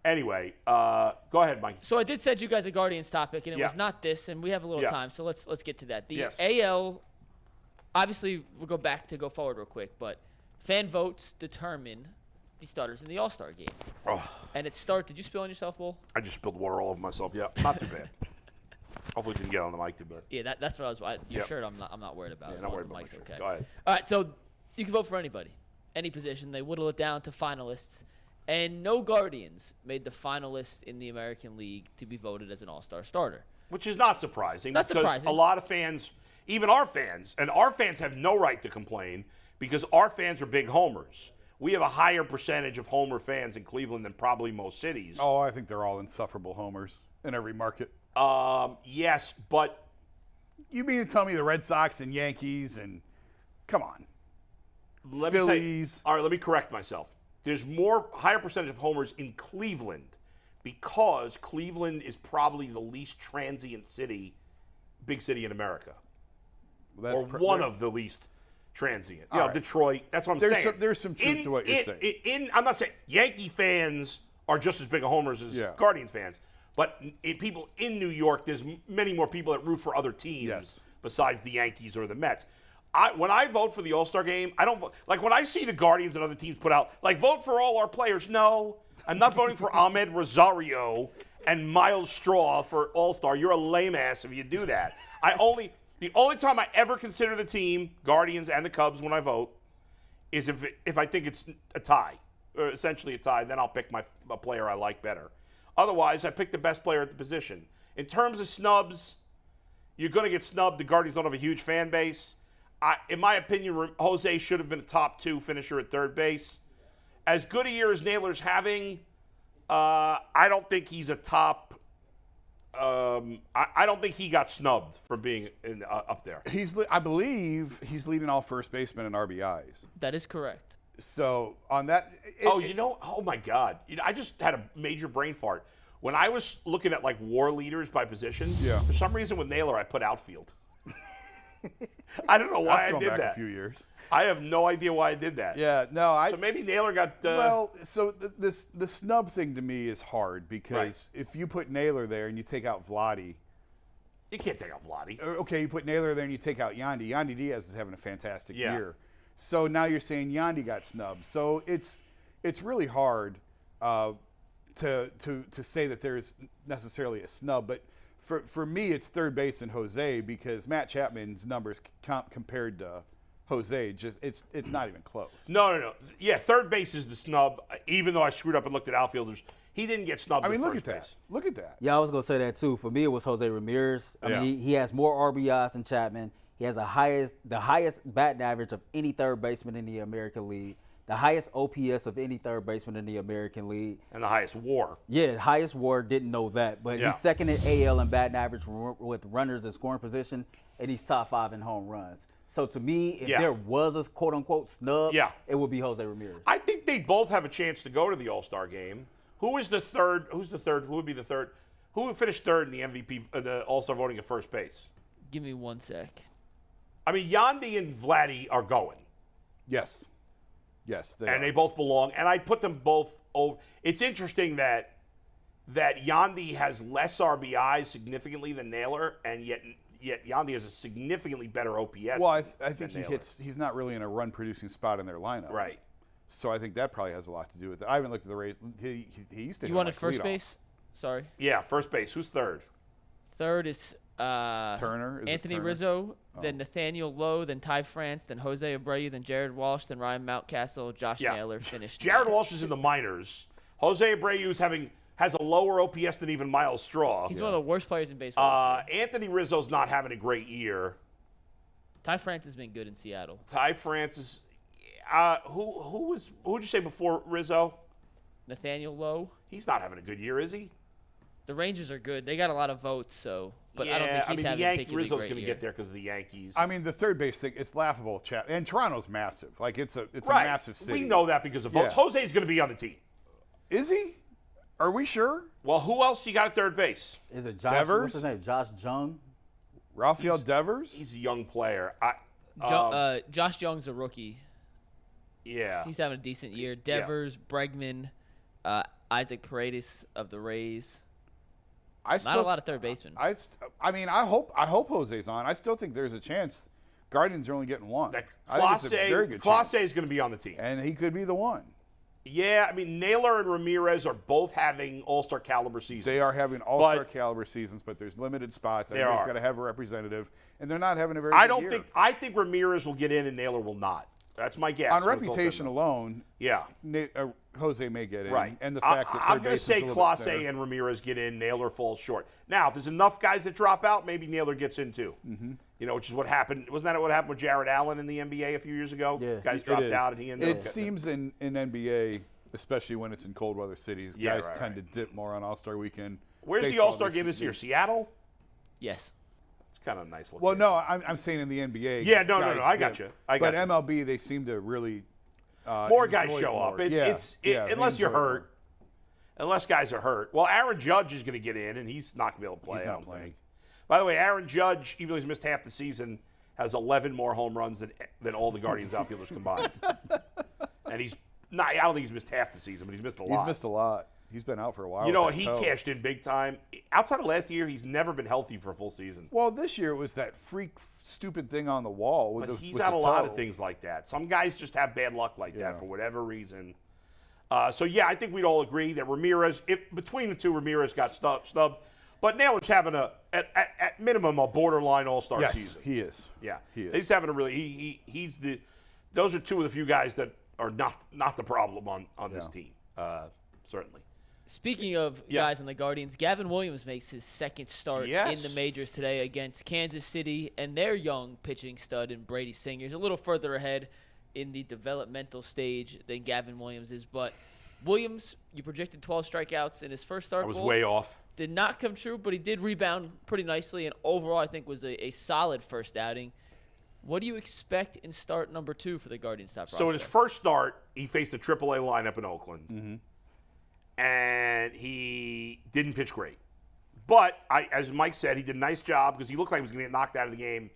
Anyway, go ahead, Mike. So I did send you guys a Guardians topic, and it was not this, and we have a little time, so let's get to that. The AL, obviously, we'll go forward real quick, but fan votes determine the starters in the All-Star game. Oh. And did you spill on yourself, Bull? I just spilled water all over myself. Yeah, not too bad. Hopefully, didn't get on the mic too bad. Yeah, that's what I was. Your shirt, I'm not worried about. Yeah, as not long worried as the about mic's my shirt. okay. Go ahead. All right, so you can vote for anybody, any position. They whittle it down to finalists, and no Guardians made the finalists in the American League to be voted as an All-Star starter. Which is not surprising. Not because surprising. a lot of fans, even our fans, and our fans have no right to complain because our fans are big homers. We have a higher percentage of homer fans in Cleveland than probably most cities. Oh, I think they're all insufferable homers in every market. Yes, but you mean to tell me the Red Sox and Yankees and come on, Phillies? All right, let me correct myself. There's higher percentage of homers in Cleveland because Cleveland is probably the least transient big city in America, Well, or one of the least transient. All right. Detroit. That's what I'm saying. There's some truth to what you're saying. I'm not saying Yankee fans are just as big of homers as Guardians fans, but people in New York, there's many more people that root for other teams besides the Yankees or the Mets. When I vote for the All-Star game, I don't vote. Like when I see the Guardians and other teams put out, like, vote for all our players. No, I'm not voting for Ahmed Rosario and Miles Straw for All-Star. You're a lame ass if you do that. The only time I ever consider the team, Guardians and the Cubs, when I vote, is if I think it's a tie, or essentially a tie. Then I'll pick a player I like better. Otherwise, I pick the best player at the position. In terms of snubs, you're going to get snubbed. The Guardians don't have a huge fan base. In my opinion, Jose should have been a top 2 finisher at third base. As good a year as Naylor's having, I don't think he's a top. I don't think he got snubbed from being up there. I believe he's leading all first basemen in RBIs. That is correct. So on that, oh my God! I just had a major brain fart when I was looking at like WAR leaders by position. Yeah. For some reason, with Naylor, I put outfield. I don't know why That's I did back that. A few years. I have no idea why I did that. Yeah, no, So maybe Naylor got. the snub thing to me is hard because if you put Naylor there and you take out Vladdy, you can't take out Vladdy. Okay, you put Naylor there and you take out Yandy. Yandy Diaz is having a fantastic year. So now you're saying Yandy got snubbed. So it's really hard to say that there's necessarily a snub, but. For me, it's third base and Jose because Matt Chapman's numbers compared to Jose, it's not even close. No. Yeah, third base is the snub. Even though I screwed up and looked at outfielders, he didn't get snubbed. I mean, look at that. Look at that. Yeah, I was gonna say that too. For me, it was Jose Ramirez. I mean, he has more RBIs than Chapman. He has the highest batting average of any third baseman in the American League. The highest OPS of any third baseman in the American League. And the highest WAR. Yeah, highest WAR, didn't know that. But he's second in AL in batting average with runners in scoring position, and he's top 5 in home runs. So to me, if there was a quote-unquote snub, it would be Jose Ramirez. I think they both have a chance to go to the All-Star game. Who is the third? Who's the third? Who would be the third? Who would finish third in the MVP, the All-Star voting at first base? Give me 1 sec. I mean, Yandy and Vladdy are going. Yes, they both belong. And I put them both over. It's interesting that Yandy has less RBIs significantly than Naylor, and yet Yandy has a significantly better OPS. Well, I think he's not really in a run-producing spot in their lineup. Right. So I think that probably has a lot to do with it. I haven't looked at the Rays. He used to. You wanted first base? Sorry. Yeah, first base. Who's third? Third is Turner. Anthony Rizzo, then Nathaniel Lowe, then Ty France, then Jose Abreu, then Jared Walsh, then Ryan Mountcastle, Josh Naylor finished. Jared Walsh is in the minors. Jose Abreu has a lower OPS than even Miles Straw. He's one of the worst players in baseball. Anthony Rizzo's not having a great year. Ty France has been good in Seattle. Ty France is. Who'd you say before Rizzo? Nathaniel Lowe. He's not having a good year, is he? The Rangers are good. They got a lot of votes, but yeah, I don't think he's having a particularly Rizzo's great going to year. get there because of the Yankees. I mean, the third base thing, it's laughable. And Toronto's massive. Like, it's a massive city. We know that because of votes. Jose's going to be on the team. Is he? Are we sure? Well, who else you got at third base? Is it Josh? Devers? What's his name? Josh Jung? Rafael Devers? He's a young player. Josh Young's a rookie. Yeah. He's having a decent year. Devers, Bregman, Isaac Paredes of the Rays. Not a lot of third basemen. I mean, I hope Jose's on. I still think there's a chance. Guardians are only getting one. I think it's a very good chance. Clase is going to be on the team. And he could be the one. Yeah, I mean, Naylor and Ramirez are both having all-star caliber seasons. They are having all-star caliber seasons, but there's limited spots. Everybody's got to have a representative, and they're not having a very good year. I think Ramirez will get in and Naylor will not. That's my guess. On reputation alone, yeah, Jose may get in. Right. And the fact that I'm going to say Clase and Ramirez get in, Naylor falls short. Now, if there's enough guys that drop out, maybe Naylor gets in too. Mm-hmm. You know, which is what happened. Wasn't that what happened with Jared Allen in the NBA a few years ago? Yeah. Guys dropped out and he ended up. It seems in NBA, especially when it's in cold weather cities, guys tend to dip more on All-Star Weekend. Where's the All-Star game this year? Seattle? Yes. It's kind of a nice looking. Well, no, I'm saying in the NBA. Yeah, no, I got you. But MLB, they seem to really more guys show up. Unless you're hurt. Unless guys are hurt. Well, Aaron Judge is going to get in, and he's not going to be able to play. He's not playing. By the way, Aaron Judge, even though he's missed half the season, has 11 more home runs than all the Guardians outfielders combined. And he's not. I don't think he's missed half the season, but he's missed a lot. He's missed a lot. He's been out for a while. You know, he cashed in big time. Outside of last year, he's never been healthy for a full season. Well, this year it was that stupid thing on the wall. But he's had a lot of things like that. Some guys just have bad luck like that for whatever reason. So, I think we'd all agree that Ramirez, between the two, Ramirez got snubbed. But Naylor's having at minimum a borderline all-star season. He is. Yeah, he is. He's having a really. Those are two of the few guys that are not the problem on this team. Certainly. Speaking of guys on the Guardians, Gavin Williams makes his second start in the majors today against Kansas City and their young pitching stud in Brady Singer. He's a little further ahead in the developmental stage than Gavin Williams is, but Williams, you projected 12 strikeouts in his first start. I was way off. Did not come true, but he did rebound pretty nicely, and overall I think was a solid first outing. What do you expect in start number 2 for the Guardians top prospect? So in his first start, he faced a AAA lineup in Oakland. Mm-hmm. And he didn't pitch great. But, as Mike said, he did a nice job because he looked like he was going to get knocked out of the game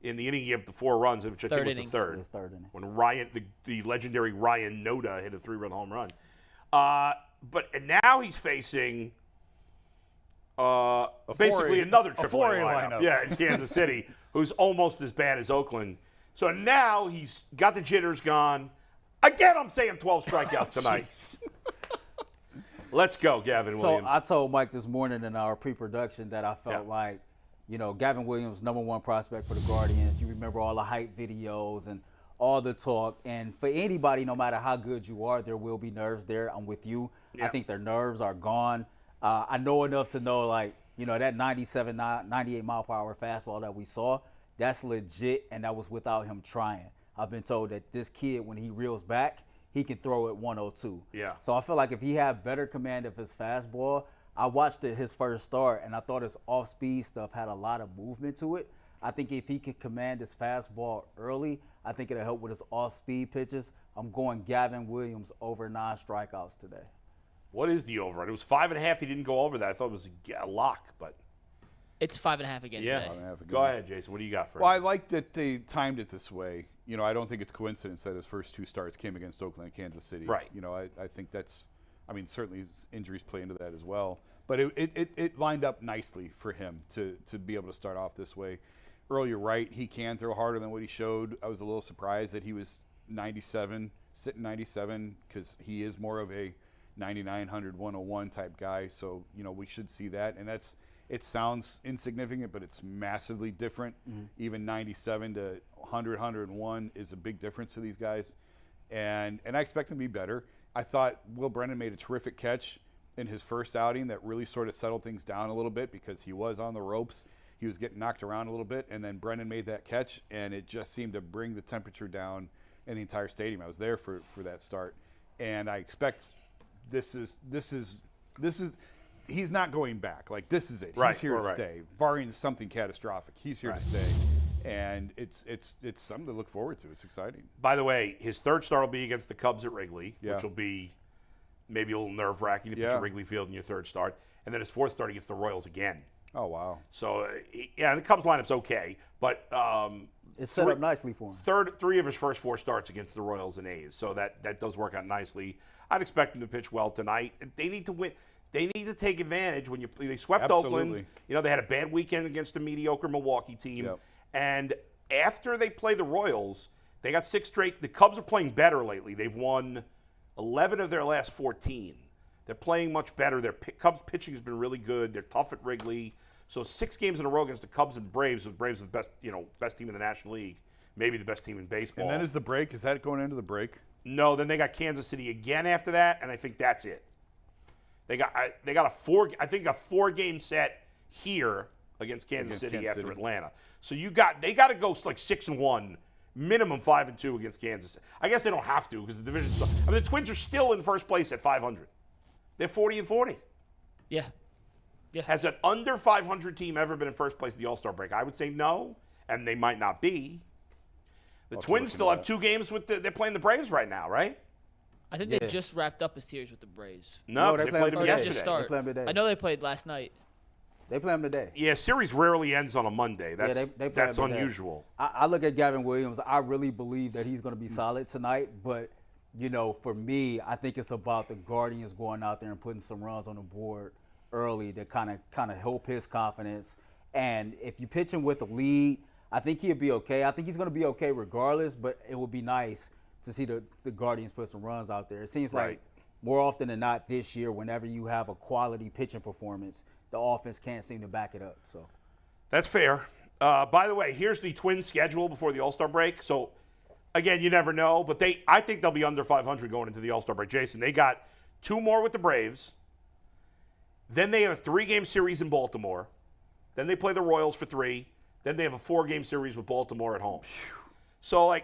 in the inning he gave the 4 runs, which I think was the third. It was third inning. When the legendary Ryan Noda hit a 3-run home run. And now he's facing basically another AAA lineup. Yeah, in Kansas City, who's almost as bad as Oakland. So now he's got the jitters gone. Again, I'm saying 12 strikeouts tonight. Let's go, Gavin Williams. So I told Mike this morning in our pre-production that I felt like, Gavin Williams, number 1 prospect for the Guardians. You remember all the hype videos and all the talk. And for anybody, no matter how good you are, there will be nerves there. I'm with you. Yeah. I think their nerves are gone. I know enough to know, that 97, 98 mile per hour fastball that we saw, that's legit, and that was without him trying. I've been told that this kid, when he reels back, he can throw it 102. Yeah. So I feel like if he had better command of his fastball, I watched his first start, and I thought his off-speed stuff had a lot of movement to it. I think if he could command his fastball early, I think it'll help with his off-speed pitches. I'm going Gavin Williams over 9 strikeouts today. What is the over? It was 5.5. He didn't go over that. I thought it was a lock, but it's 5.5 again today. 5.5 Go ahead, Jason. What do you got for? Well, I like that they timed it this way. I don't think it's coincidence that his first 2 starts came against Oakland and Kansas City. Right. I think that's, certainly injuries play into that as well. But it lined up nicely for him to be able to start off this way. Earl, you're right. He can throw harder than what he showed. I was a little surprised that he was 97, sitting 97, because he is more of a 99, 100, 101 type guy. So, we should see that. And it sounds insignificant, but it's massively different. Mm-hmm. Even 97 to 100, 101 is a big difference to these guys. And I expect him to be better. I thought Will Brennan made a terrific catch in his first outing that really sort of settled things down a little bit because he was on the ropes. He was getting knocked around a little bit, and then Brennan made that catch, and it just seemed to bring the temperature down in the entire stadium. I was there for that start. And I expect this is he's not going back. This is it. He's here to stay. Barring something catastrophic, he's here to stay. And it's something to look forward to. It's exciting. By the way, his third start will be against the Cubs at Wrigley, which will be maybe a little nerve-wracking to pitch at Wrigley Field in your third start. And then his fourth start against the Royals again. Oh, wow. So, the Cubs lineup's okay. But It's set up nicely for him. Three of his first 4 starts against the Royals and A's, so that does work out nicely. I'd expect him to pitch well tonight. They need to win. They need to take advantage when they swept Oakland. They had a bad weekend against a mediocre Milwaukee team, and after they play the Royals, they got 6 straight. The Cubs are playing better lately. They've won 11 of their last 14. They're playing much better. Their Cubs pitching has been really good. They're tough at Wrigley. So 6 games in a row against the Cubs and Braves. The Braves are the best team in the National League, maybe the best team in baseball. And then is the break? Is that going into the break? No. Then they got Kansas City again after that, and I think that's it. They got a 4-game set here against Kansas City after Atlanta. So they got to go like 6-1, minimum 5-2 against Kansas. I guess they don't have to because the division. The Twins are still in first place at 500. They're 40-40. Yeah. Has an under 500 team ever been in first place at the All-Star break? I would say no, and they might not be. The Twins still have 2 games they're playing the Braves right now, right? I think they just wrapped up a series with the Braves. No, they played them yesterday. They play them today. I know they played last night. They play them today. Yeah, series rarely ends on a Monday. That's unusual. I look at Gavin Williams. I really believe that he's going to be solid tonight, but for me, I think it's about the Guardians going out there and putting some runs on the board early to kind of help his confidence. And if you pitch him with a lead, I think he'll be okay. I think he's going to be okay regardless, but it would be nice to see the Guardians put some runs out there. It seems like more often than not this year, whenever you have a quality pitching performance, the offense can't seem to back it up. So that's fair. By the way, here's the Twins schedule before the All-Star break. So, again, you never know, but I think they'll be under 500 going into the All-Star break. Jason, they got 2 more with the Braves. Then they have a 3-game series in Baltimore. Then they play the Royals for 3. Then they have a 4-game series with Baltimore at home. So,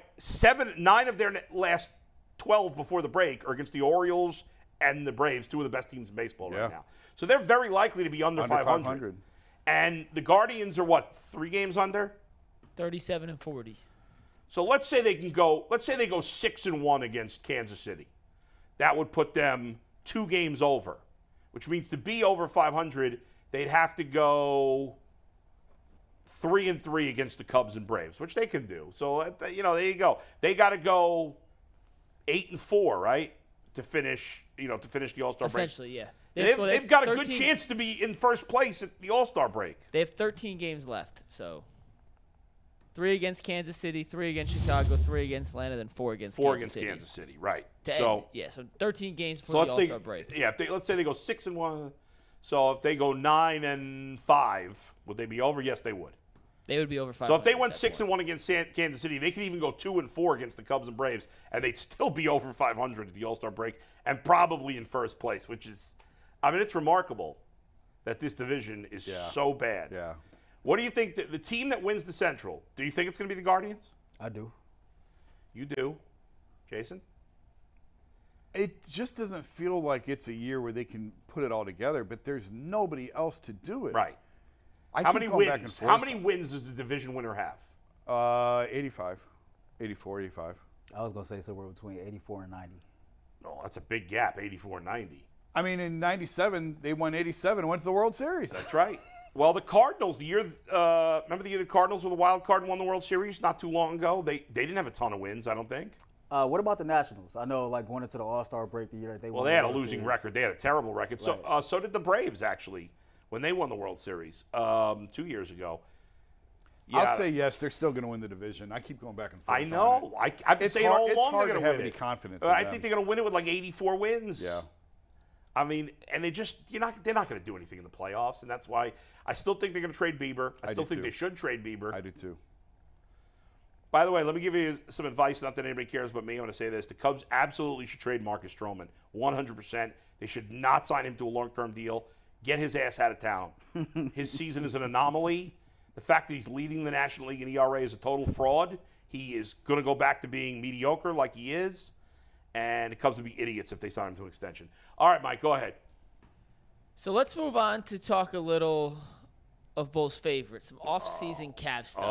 9 of their last 12 before the break are against the Orioles and the Braves, 2 of the best teams in baseball right now. So they're very likely to be under 500. And the Guardians are 3 games under? 37-40. So let's say they go 6-1 against Kansas City. That would put them 2 games over, which means to be over 500, they'd have to go 3-3 against the Cubs and Braves, which they can do. So, there you go. They got to go 8-4, right, to finish the All-Star break. Essentially, yeah. They've got a good chance to be in first place at the All-Star break. They have 13 games left, so 3 against Kansas City, 3 against Chicago, 3 against Atlanta, then 4 against Kansas City, right. So 13 games before the All-Star break. Yeah, let's say they go 6-1. So if they go 9-5, would they be over? Yes, they would. They would be over 500. So if they went 6-1 against Kansas City, they could even go 2-4 against the Cubs and Braves, and they'd still be over 500 at the All-Star break and probably in first place, which is, it's remarkable that this division is so bad. Yeah. What do you think, the team that wins the Central, do you think it's going to be the Guardians? I do. You do. Jason? It just doesn't feel like it's a year where they can put it all together, but there's nobody else to do it. Right. How many wins? How many wins does the division winner have? 85, 84, 85. I was gonna say somewhere between 84 and 90. No, that's a big gap. 84 and 90. In '97 they won 87 and went to the World Series. That's right. Well, the Cardinals, remember the year the Cardinals were the wild card and won the World Series not too long ago? They didn't have a ton of wins, I don't think. What about the Nationals? I know, going into the All-Star break the year they won. Well, they had a losing record. They had a terrible record. Right. So did the Braves, actually, when they won the World Series 2 years ago. Yeah. I'll say yes. They're still going to win the division. I keep going back and forth. I know. I've been saying all along they're going to win it. It's hard to have any confidence in I them. think they're going to win it with 84 wins. Yeah. And they're not going to do anything in the playoffs, and that's why I still think they're going to trade Bieber. I still think they should trade Bieber. I do too. By the way, let me give you some advice. Not that anybody cares about me. I want to say this: the Cubs absolutely should trade Marcus Stroman, 100%. They should not sign him to a long-term deal. Get his ass out of town. His season is an anomaly. The fact that he's leading the National League in ERA is a total fraud. He is going to go back to being mediocre like he is. And the Cubs would be idiots if they sign him to an extension. All right, Mike, go ahead. So let's move on to talk a little of Bull's favorites, some off-season Cavs stuff.